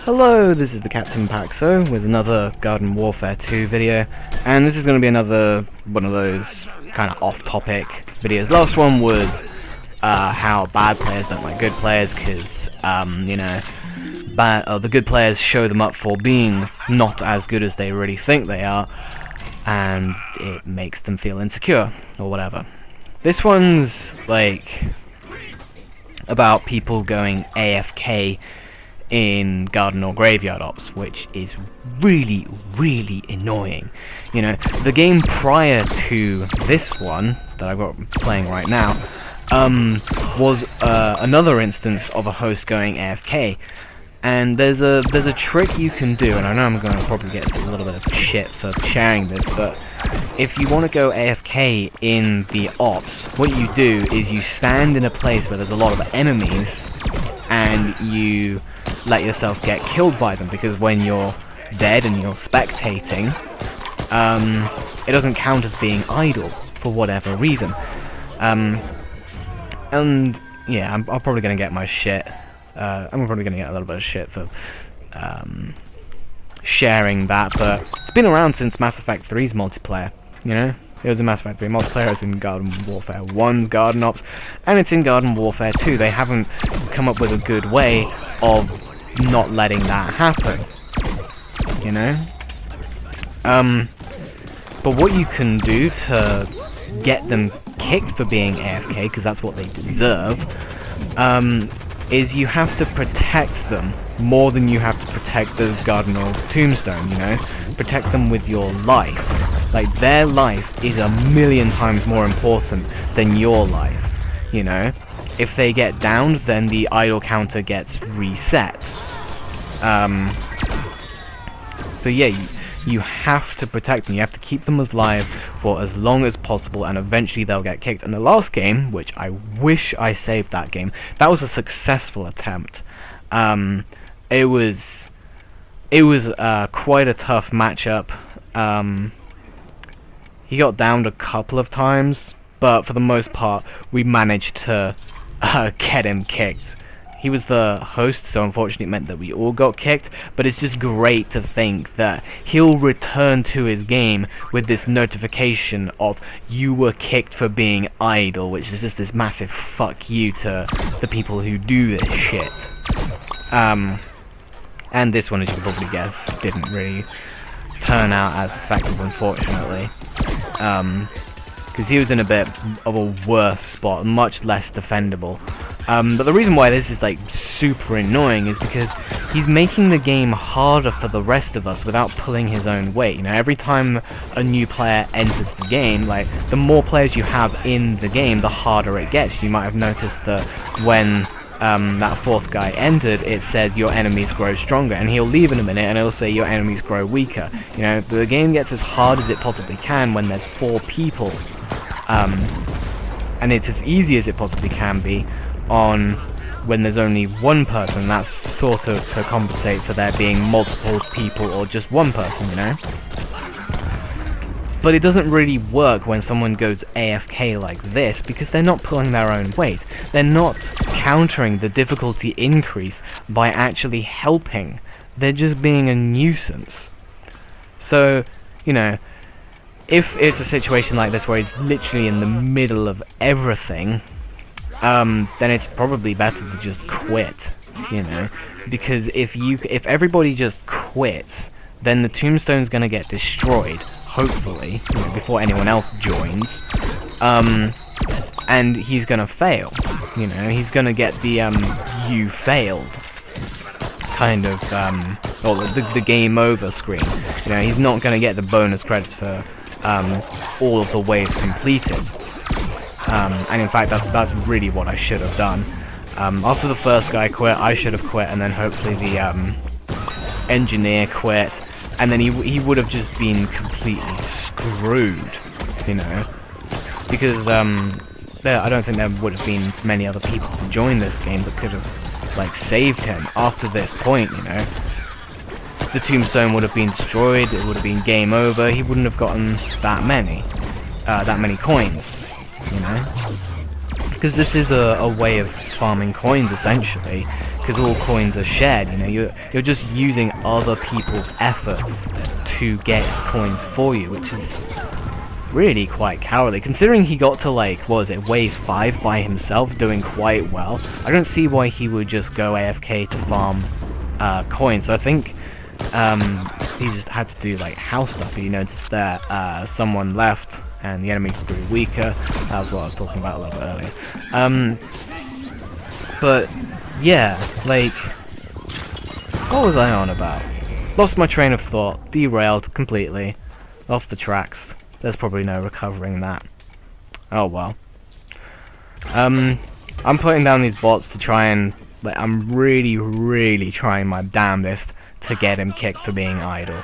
Hello, this is the Captain Paxo with another Garden Warfare 2 video, and this is going to be another one of those kind of off-topic videos. Last one was how bad players don't like good players, because, the good players show them up for being not as good as they really think they are, and it makes them feel insecure, or whatever. This one's, like, about people going AFK in garden or graveyard ops, which is really, really annoying. You know, the game prior to this one that I've got playing right now was another instance of a host going AFK, and there's a trick you can do, and I know I'm going to probably get a little bit of shit for sharing this, but if you want to go AFK in the ops, what you do is you stand in a place where there's a lot of enemies, and you let yourself get killed by them, because when you're dead and you're spectating, it doesn't count as being idle for whatever reason. And yeah, I'm probably gonna get my shit. I'm probably gonna get a little bit of shit for sharing that, but it's been around since Mass Effect 3's multiplayer. You know, it was in Mass Effect 3 multiplayer, it's in Garden Warfare 1's Garden Ops, and it's in Garden Warfare 2. They haven't come up with a good way of not letting that happen, you know? But what you can do to get them kicked for being AFK, because that's what they deserve, is you have to protect them more than you have to protect the Garden or Tombstone, you know? Protect them with your life. Like, their life is a million times more important than your life, you know? If they get downed, then the idle counter gets reset. So yeah, you have to protect them, you have to keep them alive for as long as possible, and eventually they'll get kicked. And the last game, which I wish I saved that game, that was a successful attempt. It was quite a tough matchup. He got downed a couple of times, but for the most part, we managed to get him kicked. He was the host, so unfortunately it meant that we all got kicked, but it's just great to think that he'll return to his game with this notification of "you were kicked for being idle," which is just this massive fuck you to the people who do this shit. And this one, as you can probably guess, didn't really turn out as effective, unfortunately. Because he was in a bit of a worse spot, much less defendable. But the reason why this is like super annoying is because he's making the game harder for the rest of us without pulling his own weight. You know, every time a new player enters the game, like, the more players you have in the game, the harder it gets. You might have noticed that when that fourth guy entered, it said your enemies grow stronger, and he'll leave in a minute and it'll say your enemies grow weaker. You know, the game gets as hard as it possibly can when there's 4 people, and it's as easy as it possibly can be on when there's only 1 person. That's sort of to compensate for there being multiple people or just 1 person, you know? But it doesn't really work when someone goes AFK like this, because they're not pulling their own weight. They're not countering the difficulty increase by actually helping. They're just being a nuisance. So, you know, if it's a situation like this where it's literally in the middle of everything, then it's probably better to just quit, you know? Because if everybody just quits, then the Tombstone's gonna get destroyed, hopefully, you know, before anyone else joins, and he's gonna fail, you know, he's gonna get the, you failed, kind of, or the game over screen. You know, he's not gonna get the bonus credits for, all of the waves completed. And in fact, that's really what I should have done. After the first guy quit, I should have quit, and then hopefully the, engineer quit, and then he would have just been completely screwed, you know, because I don't think there would have been many other people to join this game that could have, like, saved him after this point, you know. The Tombstone would have been destroyed, it would have been game over, he wouldn't have gotten that many coins, you know. Because this is a way of farming coins, essentially, because all coins are shared. You know, you're just using other people's efforts to get coins for you, which is really quite cowardly, considering he got to, like, what was it, wave 5 by himself, doing quite well. I don't see why he would just go AFK to farm coins. So I think he just had to do like house stuff. You noticed that someone left and the enemy just grew weaker. That was what I was talking about a little bit earlier. But yeah, like, what was I on about? Lost my train of thought, derailed completely, off the tracks. There's probably no recovering that. Oh well. I'm putting down these bots to try and, like, I'm really trying my damnedest to get him kicked for being idle.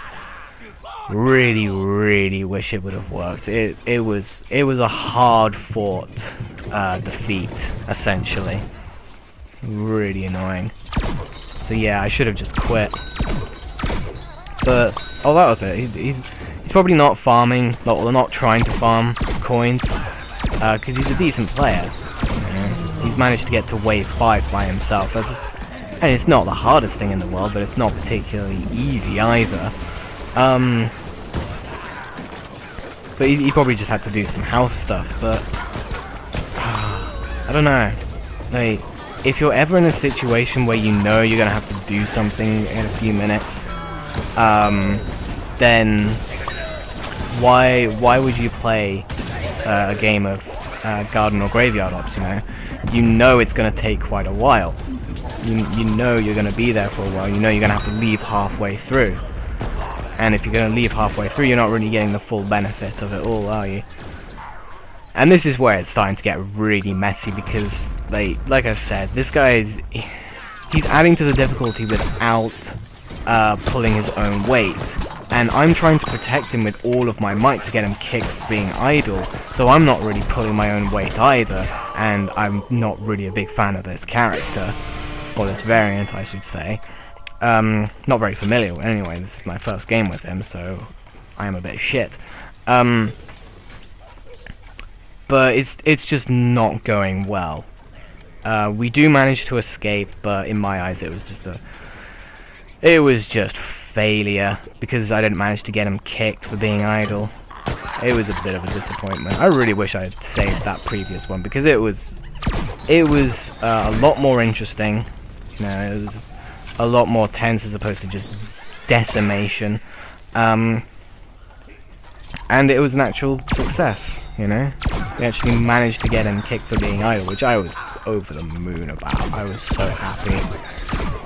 Really wish it would have worked. It was a hard fought defeat, essentially. Really annoying. So yeah, I should have just quit. But oh, that was it. He's probably not farming, or not trying to farm coins, because he's a decent player. You know? He's managed to get to wave 5 by himself. And it's not the hardest thing in the world, but it's not particularly easy either. But he probably just had to do some house stuff. But I don't know. Like, if you're ever in a situation where you know you're gonna have to do something in a few minutes, then why would you play a game of garden or graveyard ops? You know it's gonna take quite a while. You know you're gonna be there for a while. You know you're gonna have to leave halfway through. And if you're gonna leave halfway through, you're not really getting the full benefit of it all, are you? And this is where it's starting to get really messy, because like I said, this guy he's adding to the difficulty without pulling his own weight, and I'm trying to protect him with all of my might to get him kicked for being idle, so I'm not really pulling my own weight either, and I'm not really a big fan of this character, or this variant I should say. Not very familiar with, anyway, this is my first game with him, so I am a bit shit. But it's just not going well. We do manage to escape, but in my eyes it was just failure, because I didn't manage to get him kicked for being idle. It was a bit of a disappointment. I really wish I had saved that previous one, because it was a lot more interesting. You know, it was a lot more tense as opposed to just decimation. And it was an actual success, you know? We actually managed to get him kicked for being idle, which I was over the moon about. I was so happy.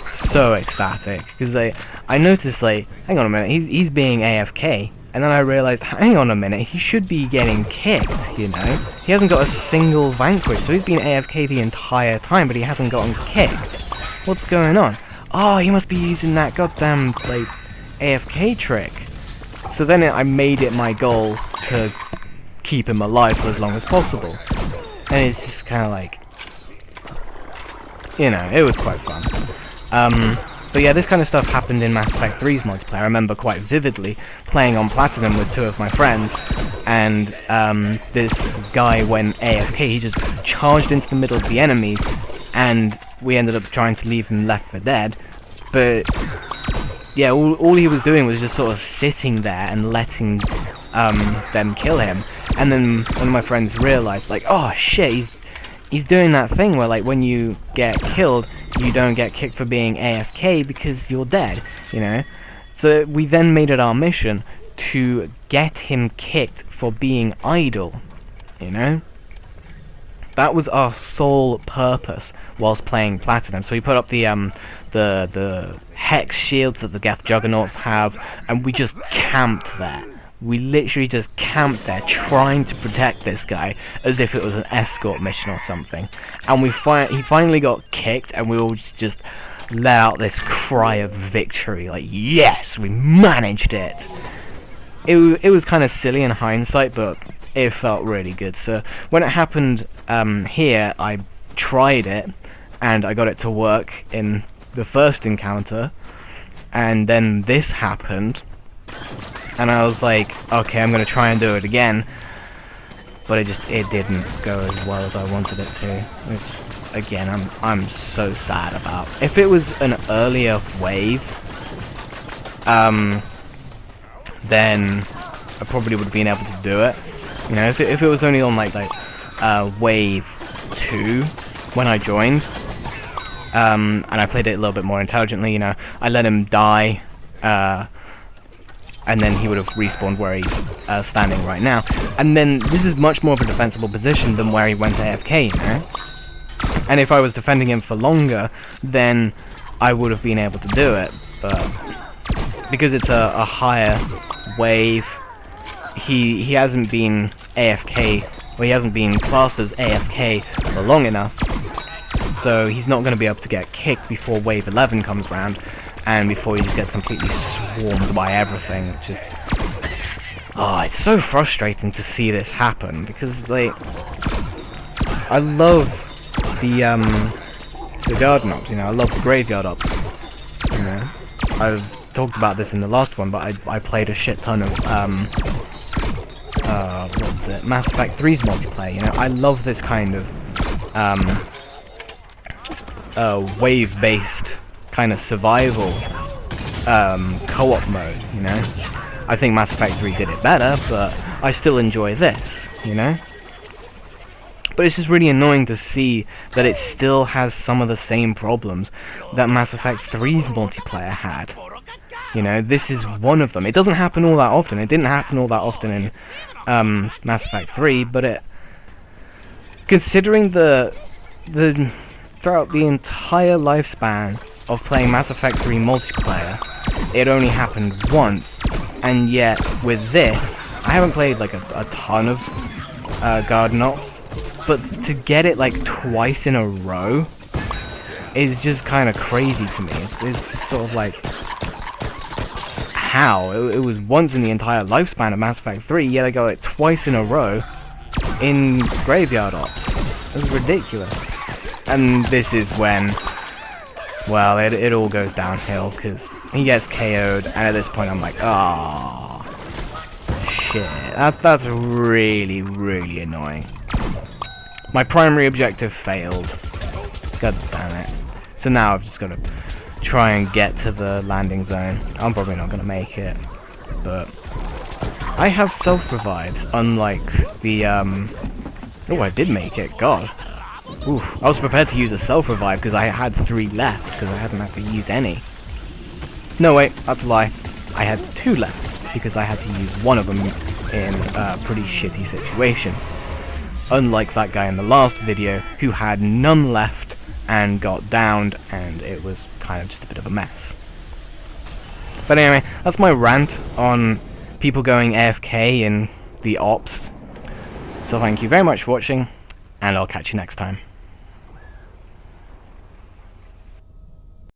So ecstatic. Because I noticed, like, hang on a minute, he's being AFK. And then I realized, hang on a minute, he should be getting kicked, you know? He hasn't got a single vanquish, so he's been AFK the entire time, but he hasn't gotten kicked. What's going on? Oh, he must be using that goddamn, like, AFK trick. So then I made it my goal to keep him alive for as long as possible. And it's just kind of like, you know, it was quite fun. But yeah, this kind of stuff happened in Mass Effect 3's multiplayer. I remember quite vividly playing on Platinum with 2 of my friends, and this guy went AFK. He just charged into the middle of the enemies, and we ended up trying to leave him left for dead. But yeah, all he was doing was just sort of sitting there and letting them kill him. And then one of my friends realized, like, oh shit, he's doing that thing where, like, when you get killed, you don't get kicked for being AFK because you're dead, you know? So we then made it our mission to get him kicked for being idle, you know? That was our sole purpose whilst playing Platinum. So we put up the Hex shields that the Geth Juggernauts have, and we just camped there. We literally just camped there trying to protect this guy as if it was an escort mission or something. And he finally got kicked, and we all just let out this cry of victory, like, yes, we managed it. It was kind of silly in hindsight, but it felt really good. So when it happened here, I tried it, and I got it to work in the first encounter, and then this happened, and I was like, okay, I'm gonna try and do it again, but it didn't go as well as I wanted it to, which again, I'm so sad about. If it was an earlier wave, then I probably would have been able to do it. You know, if it was only on like wave 2 when I joined, and I played it a little bit more intelligently. You know, I let him die, and then he would have respawned where he's standing right now. And then this is much more of a defensible position than where he went AFK, you know? And if I was defending him for longer, then I would have been able to do it. But because it's a higher wave, he hasn't been AFK, or he hasn't been classed as AFK for long enough. So he's not going to be able to get kicked before wave 11 comes around, and before he just gets completely swarmed by everything, which is... Oh, it's so frustrating to see this happen, because, like... I love the garden ops, you know, I love the graveyard ops, you know. I've talked about this in the last one, but I played a shit ton of, what's it, Mass Effect 3's multiplayer, you know. I love this kind of, wave-based kind of survival co-op mode, you know. I think Mass Effect 3 did it better, but I still enjoy this, you know. But it's just really annoying to see that it still has some of the same problems that Mass Effect 3's multiplayer had. You know, this is one of them. It doesn't happen all that often. It didn't happen all that often in Mass Effect 3, but it, considering the throughout the entire lifespan of playing Mass Effect 3 multiplayer, it only happened once, and yet with this, I haven't played like a ton of Garden Ops, but to get it like twice in a row is just kind of crazy to me. It's just sort of like, how? It was once in the entire lifespan of Mass Effect 3, yet I got it twice in a row in Graveyard Ops. It was ridiculous. And this is when, well, it all goes downhill, because he gets KO'd, and at this point I'm like, ah, shit. That's really, really annoying. My primary objective failed. God damn it. So now I've just got to try and get to the landing zone. I'm probably not going to make it, but I have self-revives, unlike the, oh, I did make it, god. Ooh, I was prepared to use a self-revive because I had 3 left, because I hadn't had to use any. No, wait, that's a lie. I had 2 left, because I had to use one of them in a pretty shitty situation. Unlike that guy in the last video, who had none left and got downed, and it was kind of just a bit of a mess. But anyway, that's my rant on people going AFK in the ops. So thank you very much for watching, and I'll catch you next time.